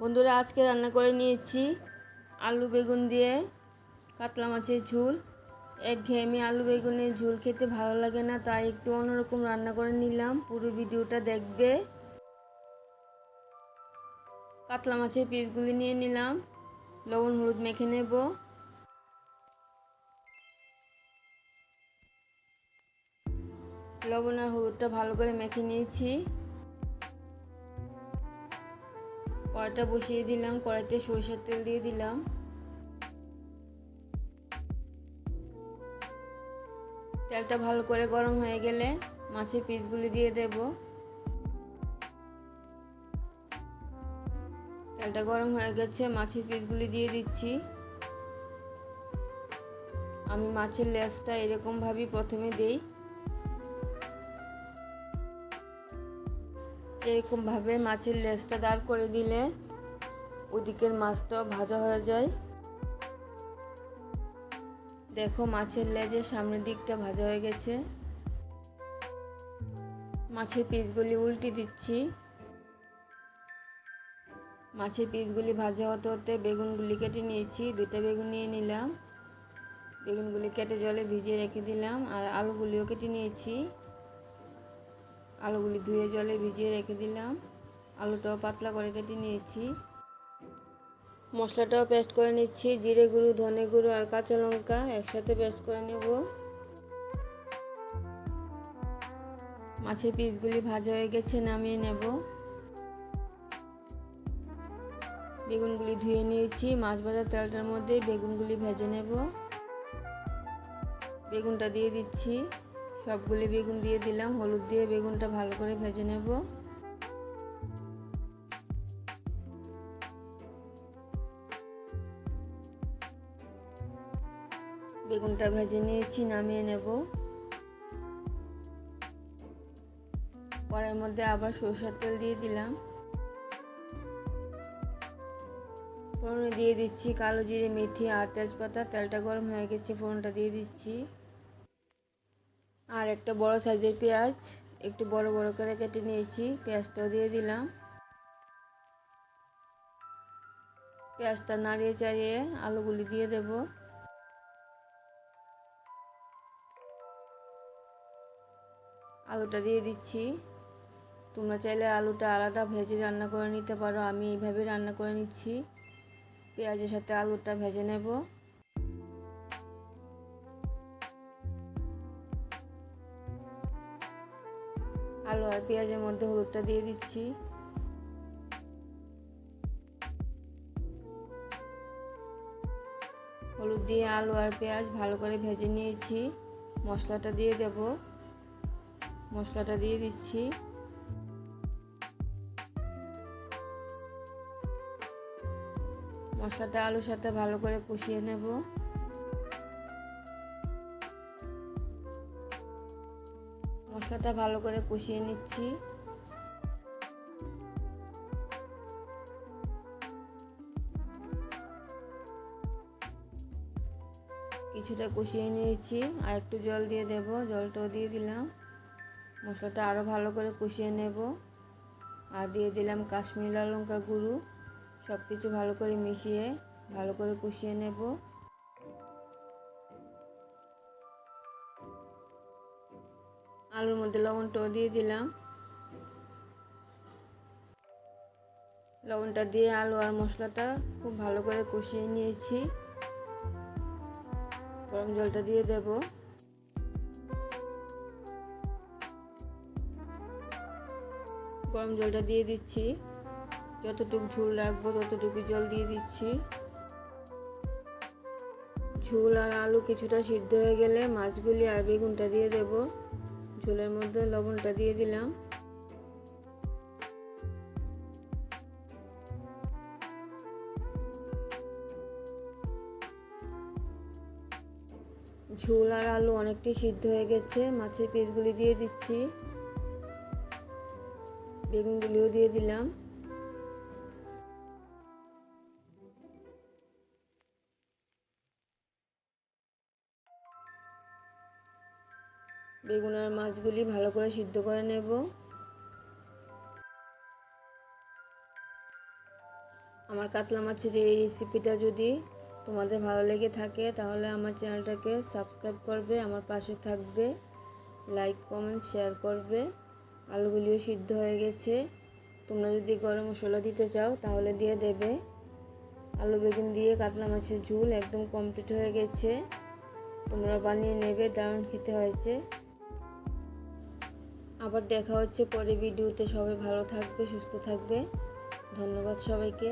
বন্ধুরা, আজকে রান্না করে নিয়েছি আলু বেগুন দিয়ে কাতলা মাছের ঝোল। একঘেয়েমি আলু বেগুনের ঝোল খেতে ভালো লাগে না, তাই একটু অন্যরকম রান্না করে নিলাম। পুরো ভিডিওটা দেখবে। কাতলা মাছের পিসগুলি নিয়ে নিলাম, লবণ হলুদ মেখে নেব। লবণ আর হলুদটা ভালো করে মেখে নিয়েছি। কড়াইটা বসিয়ে দিলাম, কড়াইতে সরিষার তেল দিয়ে দিলাম। তেলটা ভালো করে গরম হয়ে গেলে মাছের পিসগুলি দিয়ে দেব। তেলটা গরম হয়ে গেছে, মাছের পিসগুলি দিয়ে দিচ্ছি। আমি মাছের লেজটা এরকমভাবেই প্রথমে দেই। এরকমভাবে মাছের লেজটা দাঁড় করে দিলে ওদিকের মাছটাও ভাজা হয়ে যায়। দেখো, মাছের লেজের সামনের দিকটা ভাজা হয়ে গেছে। মাছের পিসগুলি উল্টে দিচ্ছি। মাছের পিসগুলি ভাজা হতে হতে বেগুনগুলি কেটে নিয়েছি। 2টা বেগুন নিয়ে নিলাম। বেগুনগুলি কেটে জলে ভিজিয়ে রেখে দিলাম। আর আলুগুলিও কেটে নিয়েছি। আলুগুলি ধুয়ে জলে ভিজিয়ে রেখে দিলাম। আলুটাও পাতলা করে কেটে নিয়েছি। মশলাটাও পেস্ট করে নিচ্ছি। জিরে গুঁড়ো, ধনে গুঁড়ো আর কাঁচা লঙ্কা একসাথে পেস্ট করে নেব। মাছের পিসগুলি ভাজা হয়ে গেছে, নামিয়ে নেব। বেগুনগুলি ধুয়ে নিয়েছি। মাছ ভাজার তেলটার মধ্যে বেগুনগুলি ভেজে নেব। বেগুনটা দিয়ে দিচ্ছি। সবগুলি বেগুন দিয়ে দিলাম। হলুদ দিয়ে বেগুনটা ভালো করে ভেজে নেব। বেগুনটা ভেজে নিয়েছি, নামিয়ে নেব। কড়াইয়ের মধ্যে আবার সরষের তেল দিয়ে দিলাম। ফোড়নে দিয়ে দিচ্ছি কালো জিরে, মেথি আর তেজপাতা। তেলটা গরম হয়ে গেছে, ফোড়নটা দিয়ে দিচ্ছি। আর একটা বড় সাইজের পেঁয়াজ একটু বড় বড় করে কেটে নিয়েছি, পেঁয়াজটাও দিয়ে দিলাম। পেঁয়াজটা নাড়িয়ে চাড়িয়ে আলুগুলি দিয়ে দেব। আলুটা দিয়ে দিচ্ছি। তোমরা চাইলে আলুটা আলাদা ভেজে রান্না করে নিতে পারো, আমি এইভাবে রান্না করে নিচ্ছি। পেঁয়াজের সাথে আলুটা ভেজে নেব। আলু আর পেঁয়াজের মধ্যে হলুদটা দিয়ে দিচ্ছি। হলুদ দিয়ে আলু আর পেঁয়াজ ভালো করে ভেজে নিয়েছি। মশলাটা দিয়ে দেব। মশলাটা দিয়ে দিচ্ছি। মশলাটা আলুর সাথে ভালো করে কষিয়ে নেব। মশলাটা ভালো করে কষিয়ে নিচ্ছি। কিছুটা কষিয়ে নিয়েছি, আর একটু জল দিয়ে দেব। জলটাও দিয়ে দিলাম। মশলাটা আরও ভালো করে কষিয়ে নেব। আর দিয়ে দিলাম কাশ্মীরি লাল লঙ্কা গুঁড়ো। সব কিছু ভালো করে মিশিয়ে ভালো করে কষিয়ে নেব। আলুর মধ্যে লবণটাও দিয়ে দিলাম। লবণটা দিয়ে আলু আর মশলাটা খুব ভালো করে কষিয়ে নিয়েছি। গরম জলটা দিয়ে দেব। গরম জলটা দিয়ে দিচ্ছি। যতটুকু ঝোল রাখবো ততটুকু জল দিয়ে দিচ্ছি। ঝোল আর আলু কিছুটা সিদ্ধ হয়ে গেলে মাছগুলি আর বেগুনটা দিয়ে দেব। ঝোলের মধ্যে লবণটা দিয়ে দিলাম। ঝোল আর আলু অনেকটাই সিদ্ধ হয়ে গেছে। মাছের পিসগুলি দিয়ে দিচ্ছি। বেগুনগুলিও দিয়ে দিলাম। বেগুন আর মাছগুলি ভালো করে সিদ্ধ করে নেব। আমার কাতলা মাছের এই রেসিপিটা যদি তোমাদের ভালো লেগে থাকে তাহলে আমার চ্যানেলটাকে সাবস্ক্রাইব করবে, আমার পাশে থাকবে, লাইক কমেন্ট শেয়ার করবে। আলুগুলিও সিদ্ধ হয়ে গেছে। তোমরা যদি গরম মশলা দিতে চাও তাহলে দিয়ে দেবে। আলু বেগুন দিয়ে কাতলা মাছের ঝোল একদম কমপ্লিট হয়ে গেছে। তোমরা বানিয়ে নেবে, দারুণ খেতে হয়েছে। আবার দেখা হচ্ছে পরে ভিডিওতে। সবাই ভালো থাকবে, সুস্থ থাকবে। ধন্যবাদ সবাইকে।